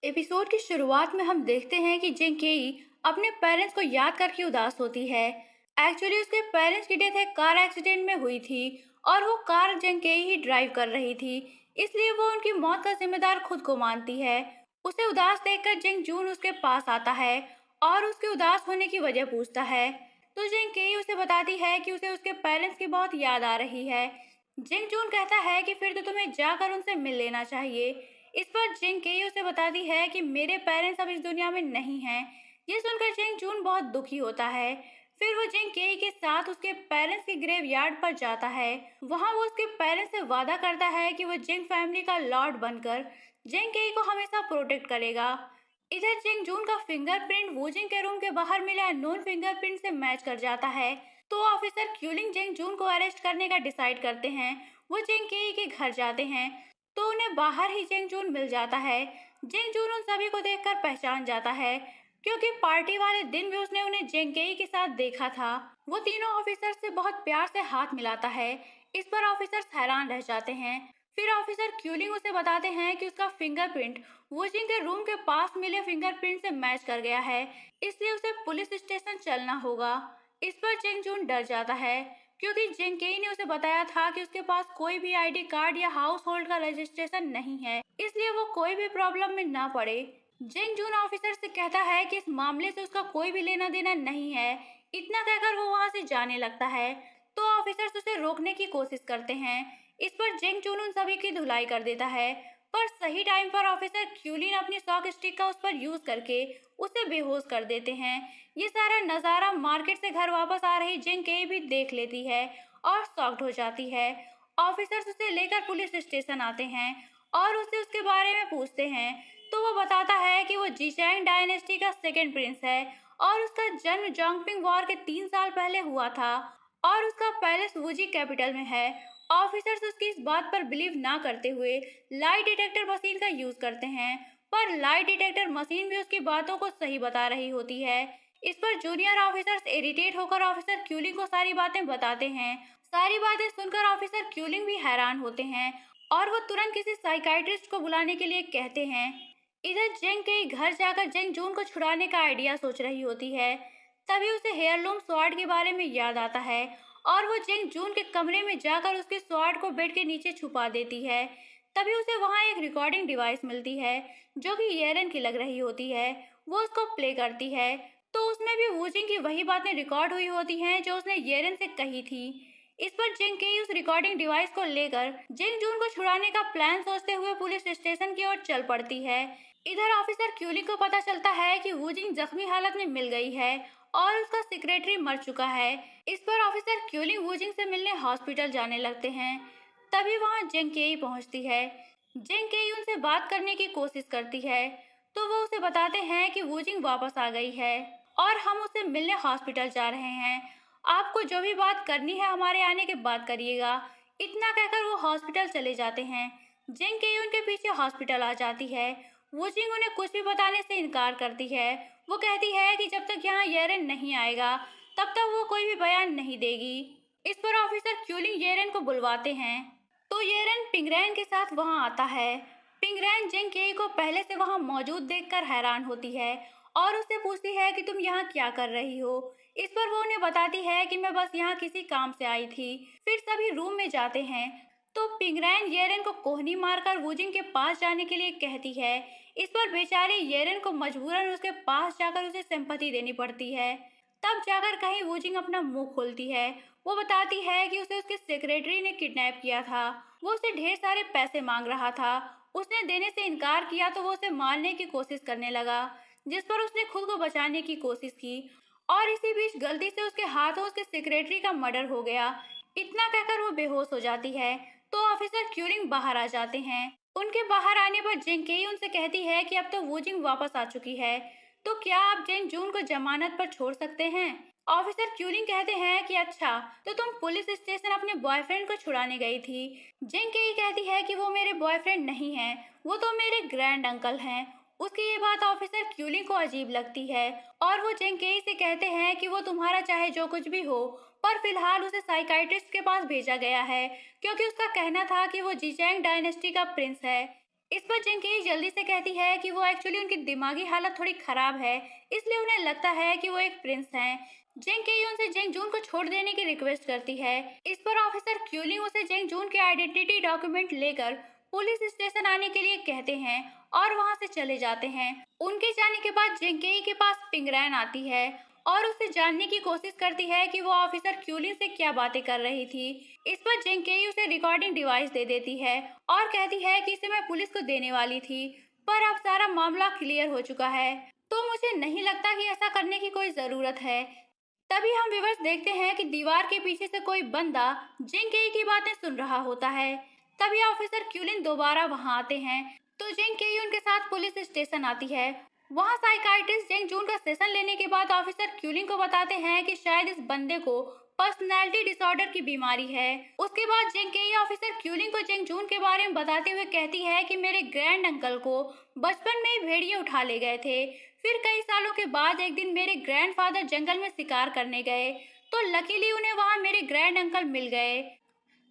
Episode की शुरुआत में हम देखते हैं कि जिंग केई अपने पेरेंट्स को याद करके उदास होती है। एक्चुअली उसके पेरेंट्स की डेथ एक कार एक्सीडेंट में हुई थी और वो कार जिंग केई ही ड्राइव कर रही थी। इसलिए वो उनकी मौत का जिम्मेदार खुद को मानती है। उसे उदास देखकर जिंग जून उसके पास आता है और उसके उदास होने की वजह पूछता है। तो जिंग केई उसे बताती है कि उसे उसके पेरेंट्स की बहुत याद आ रही है। जिंग जून कहता है कि फिर तो तुम्हें जाकर उनसे मिल लेना चाहिए। इस पर जिंग केई उसे बताती है कि मेरे पेरेंट्स अब इस दुनिया में नहीं हैं। ये सुनकर जिंग जून बहुत दुखी होता है। फिर वो जिंग केई के साथ उसके पेरेंट्स के ग्रेव यार्ड पर जाता है। वहाँ वो उसके पेरेंट्स से वादा करता है कि वो जिंग फैमिली का लॉर्ड बनकर जिंग केई को हमेशा प्रोटेक्ट करेगा। इधर जिंग जून का फिंगरप्रिंट वूजिंग के रूम के बाहर मिले अननोन फिंगरप्रिंट से मैच कर जाता है। तो ऑफिसर क्यूलिंग जिंग जून को अरेस्ट करने का डिसाइड करते हैं। वो जिंग केई के घर जाते हैं तो उन्हें बाहर ही जिंग जून मिल जाता है। जिंग जून उन सभी को देखकर पहचान जाता है क्योंकि पार्टी वाले दिन भी उसने उन्हें जिंग केई के साथ देखा था। वो तीनों ऑफिसर से बहुत प्यार से हाथ मिलाता है। इस पर ऑफिसर्स हैरान रह जाते हैं। फिर ऑफिसर क्यूलिंग उसे बताते हैं कि उसका फिंगरप्रिंट वोजिंग के रूम के पास मिले फिंगरप्रिंट से मैच कर गया है, इसलिए उसे पुलिस स्टेशन चलना होगा। इस पर जिंग जून डर जाता है क्योंकि जिंग केई ने उसे बताया था कि उसके पास कोई भी आईडी कार्ड या हाउस होल्ड का रजिस्ट्रेशन नहीं है, इसलिए वो कोई भी प्रॉब्लम में ना पड़े। जिंग जून ऑफिसर से कहता है कि इस मामले से उसका कोई भी लेना देना नहीं है। इतना कहकर वो वहाँ से जाने लगता है। तो ऑफिसर्स उसे रोकने की कोशिश करते हैं। इस पर जिंग जून उन सभी की धुलाई कर देता है। पर सही टाइम पर ऑफिसर क्यूलिन अपनी सॉक स्टिक का उस पर यूज करके उसे बेहोश कर देते हैं। ये सारा नज़ारा मार्केट से घर वापस आ रही जिंग केई भी देख लेती है और शॉक्ड हो जाती है। ऑफिसर्स उसे लेकर पुलिस स्टेशन आते हैं और उससे उसके बारे में पूछते हैं। तो वो बताता है कि वो जीचैंग डायनेस्टी का सेकंड प्रिंस है और उसका जन्म जोंगपिंग वॉर के 3 साल पहले हुआ था और उसका पैलेस वुजी कैपिटल में है। ऑफिसर्स उसकी इस बात पर बिलीव ना करते हुए लाई डिटेक्टर मशीन का यूज करते हैं, पर लाई डिटेक्टर मशीन भी उसकी बातों को सही बता रही होती है। इस पर जूनियर ऑफिसर्स इरिटेट होकर ऑफिसर क्यूलिंग को सारी बातें बताते हैं। सारी बातें सुनकर ऑफिसर क्यूलिंग भी हैरान होते हैं और वो तुरंत किसी साइकाइट्रिस्ट को बुलाने के लिए कहते हैं। इधर जेंग के घर जाकर जेंग जून को छुड़ाने का आइडिया सोच रही होती है। तभी उसे हेयरलूम स्वॉर्ड के बारे में याद आता है और वो जेंग जून के कमरे में जाकर उसके स्वॉर्ड को बेड के नीचे छुपा देती है। तभी उसे वहाँ एक रिकॉर्डिंग डिवाइस मिलती है जो कि येरन की लग रही होती है। वो उसको प्ले करती है तो उसमें भी वूजिंग की वही बातें रिकॉर्ड हुई होती हैं जो उसने येरन से कही थी। इस पर जिंग केई उस रिकॉर्डिंग डिवाइस को लेकर जिंग जून को छुड़ाने का प्लान सोचते हुए पुलिस स्टेशन की ओर चल पड़ती है। इधर ऑफिसर क्यूली को पता चलता है कि वूजिंग जख्मी हालत में मिल गई है और उसका सेक्रेटरी मर चुका है। इस पर ऑफिसर क्यूलिंग वूजिंग से मिलने हॉस्पिटल जाने लगते हैं। तभी वहाँ जिंग केई पहुँचती है। जिंग केई उनसे बात करने की कोशिश करती है तो वो उसे बताते हैं कि वूजिंग वापस आ गई है और हम उसे मिलने हॉस्पिटल जा रहे हैं। आपको जो भी बात करनी है हमारे आने के बाद करिएगा। इतना कहकर वो हॉस्पिटल चले जाते हैं। जिंग केई उनके पीछे हॉस्पिटल आ जाती है। वूजिंग उन्हें कुछ भी बताने से इनकार करती है। वो कहती है कि जब तक यहाँ येरेन नहीं आएगा तब तक वो कोई भी बयान नहीं देगी। इस पर ऑफिसर क्यूलिंग येरेन को बुलवाते हैं तो येरेन पिंगरैन के साथ वहाँ आता है। पिंगरैन जिंग केई को पहले से वहाँ मौजूद देखकर हैरान होती है और उससे पूछती है कि तुम यहाँ क्या कर रही हो। इस पर वो उन्हें बताती है कि मैं बस यहाँ किसी काम से आई थी। फिर सभी रूम में जाते हैं तो पिंगरैन येरेन को कोहनी मारकर वूजिंग के पास जाने के लिए कहती है। इस पर बेचारे येरेन को मजबूरन उसके पास जाकर उसे सिंपैथी देनी पड़ती है। तब जाकर कहीं वूजिंग अपना मुंह खोलती है। वो बताती है कि उसे उसके सेक्रेटरी ने किडनैप किया था। वो उसे ढेर सारे पैसे मांग रहा था। उसने देने से इनकार किया तो वो उसे मारने की कोशिश करने लगा, जिस पर उसने खुद को बचाने की कोशिश की और इसी बीच गलती से उसके हाथों उसके सेक्रेटरी का मर्डर हो गया। इतना कहकर वो बेहोश हो जाती है तो ऑफिसर क्यूरिंग बाहर आ जाते हैं। उनके बाहर आने पर जिंग केई उनसे कहती है कि अब तो वूजिंग वापस आ चुकी है, तो क्या आप जिंग जून को जमानत पर छोड़ सकते हैं। ऑफिसर क्यूरिंग कहते हैं कि अच्छा, तो तुम पुलिस स्टेशन अपने बॉयफ्रेंड को छुड़ाने गई थी। जिंग केई कहती है कि वो मेरे बॉयफ्रेंड नहीं है, वो तो मेरे ग्रैंड अंकल हैं। उसकी ये बात ऑफिसर क्यूलिंग को अजीब लगती है और वो जिंग केई से कहते हैं कि वो तुम्हारा चाहे जो कुछ भी हो, पर फिलहाल उसे साइकाइट्रिस्ट के पास भेजा गया है क्योंकि उसका कहना था कि वो जीचैंग डायनेस्टी का प्रिंस है। इस पर जिंगकेई जल्दी से कहती है कि वो एक्चुअली उनकी दिमागी हालत थोड़ी खराब है, इसलिए उन्हें लगता है कि वो एक प्रिंस हैं। जिंगकेई उनसे जेंगजून को छोड़ देने की रिक्वेस्ट करती है। इस पर ऑफिसर क्यूलिंग उसे जेंगजून के आइडेंटिटी डॉक्यूमेंट लेकर पुलिस स्टेशन आने के लिए कहते हैं और वहां से चले जाते हैं। उनके जाने के बाद जिंगकेई के पास पिंगरैन आती है और उससे जानने की कोशिश करती है कि वो ऑफिसर क्यूलिन से क्या बातें कर रही थी। इस पर जिंगकेई उसे रिकॉर्डिंग डिवाइस दे देती है और कहती है कि इसे मैं पुलिस को देने वाली थी, पर अब सारा मामला क्लियर हो चुका है, तो मुझे नहीं लगता कि ऐसा करने की कोई जरूरत है। तभी हम व्यूअर्स देखते हैं कि दीवार के पीछे से कोई बंदा जिंगकेई की बातें सुन रहा होता है। तभी ऑफिसर क्यूलिन दोबारा वहां आते हैं, तो जिंगकेई उनके साथ पुलिस स्टेशन आती है। वहां साइकाइट्रिस्ट जेंगजून का सेशन लेने के बाद ऑफिसर क्यूलिंग को बताते हैं कि शायद इस बंदे को पर्सनैलिटी डिसऑर्डर की बीमारी है। उसके बाद जिंगकेई ऑफिसर क्यूलिंग को जेंगजून के बारे में बताते हुए कहती है कि मेरे ग्रैंड अंकल को बचपन में ही भेड़िए उठा ले गए थे। फिर कई सालों के बाद एक दिन मेरे ग्रैंडफादर जंगल में शिकार करने गए, तो लकीली उन्हें वहां मेरे ग्रैंड अंकल मिल गए,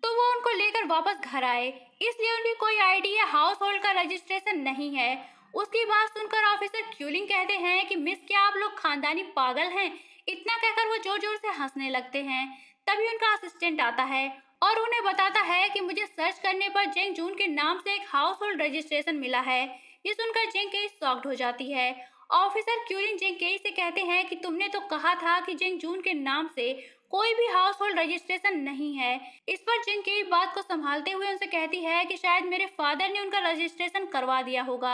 तो वो उनको लेकर वापस घर आए। इसलिए उनकी कोई आईडी या हाउस होल्ड का रजिस्ट्रेशन नहीं है। उसकी बात सुनकर ऑफिसर क्यूलिंग कहते हैं कि मिस, क्या आप लोग खानदानी पागल हैं? इतना कहकर वो जोर जोर से हंसने लगते हैं। तभी उनका असिस्टेंट आता है और उन्हें बताता है कि मुझे सर्च करने पर जेंग जून के नाम से एक हाउस होल्ड रजिस्ट्रेशन मिला है। ये सुनकर जेंग केई शॉक्ड हो जाती है। ऑफिसर क्यूलिंग जेंग केई से कहते हैं कि तुमने तो कहा था कि जेंग जून के नाम से कोई भी हाउस होल्ड रजिस्ट्रेशन नहीं है। इस पर जिंग की बात को संभालते हुए उनसे कहती है कि शायद मेरे फादर ने उनका रजिस्ट्रेशन करवा दिया होगा।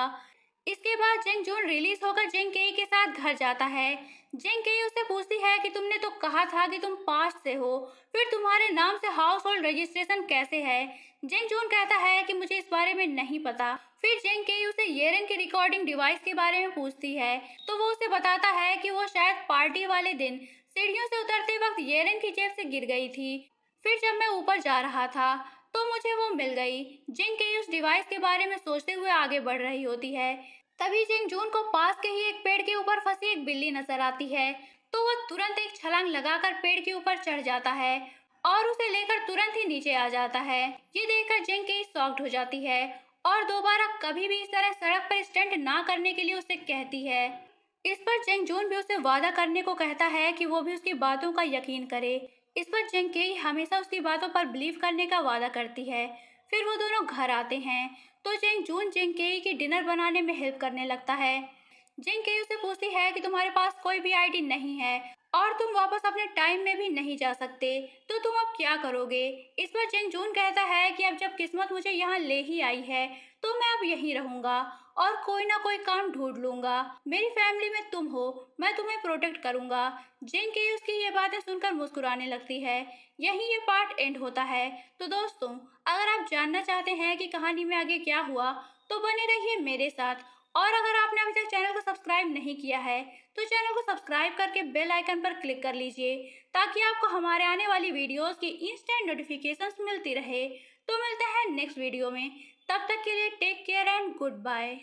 इसके बाद जिंग जून रिलीज होकर जिंग केई के साथ घर जाता है। जिंग केई उससे पूछती है कि तुमने तो कहा था कि तुम पास्ट से हो, फिर तुम्हारे नाम से हाउस होल्ड रजिस्ट्रेशन कैसे है? जिंग जून कहता है कि मुझे इस बारे में नहीं पता। फिर जिंग केई उसे येरेन की रिकॉर्डिंग डिवाइस के बारे में पूछती है, तो वो उसे बताता है कि वो शायद पार्टी वाले दिन सीढ़ियों से उतरते वक्त येरेन की जेब से गिर गई थी। फिर जब मैं ऊपर जा रहा था तो मुझे वो मिल गई। जिंग केई उस डिवाइस के बारे में सोचते हुए आगे बढ़ रही होती है। तभी जिंग जून को पास के ही एक पेड़ के ऊपर फंसी एक बिल्ली नजर आती है, तो वो तुरंत एक छलांग लगाकर पेड़ के ऊपर चढ़ जाता है और उसे लेकर तुरंत ही नीचे आ जाता है। ये देखकर जिंग केई शॉक्ड हो जाती है और दोबारा कभी भी इस तरह सड़क पर स्टंट ना करने के लिए उसे कहती है। इस पर जेंग जून भी उसे वादा करने को कहता है कि वो भी उसकी बातों का यकीन करे। इस पर जेंग केई हमेशा उसकी बातों पर बिलीव करने का वादा करती है। फिर वो दोनों घर आते हैं, तो जेंग जून जेंग केई की डिनर बनाने में हेल्प करने लगता है। जेंग केई उसे पूछती है कि तुम्हारे पास कोई भी आईडी नहीं है और तुम वापस अपने टाइम में भी नहीं जा सकते, तो तुम अब क्या करोगे? इस पर जेंग जून कहता है कि अब जब किस्मत मुझे यहाँ ले ही आई है, तो मैं अब यहीं रहूंगा और कोई ना कोई काम ढूंढ लूंगा। मेरी फैमिली में तुम हो, मैं तुम्हें प्रोटेक्ट करूंगा। जिंग की उसकी ये बातें सुनकर मुस्कुराने लगती है। यहीं ये पार्ट एंड होता है। तो दोस्तों, अगर आप जानना चाहते हैं कि कहानी में आगे क्या हुआ, तो बने रहिए मेरे साथ। और अगर आपने अभी तक चैनल को सब्सक्राइब नहीं किया है, तो चैनल को सब्सक्राइब करके बेल आइकन पर क्लिक कर लीजिए, ताकि आपको हमारे आने वाली वीडियोस की इंस्टेंट नोटिफिकेशंस मिलती रहे। तो मिलते हैं नेक्स्ट वीडियो में। तब तक के लिए take care and good bye.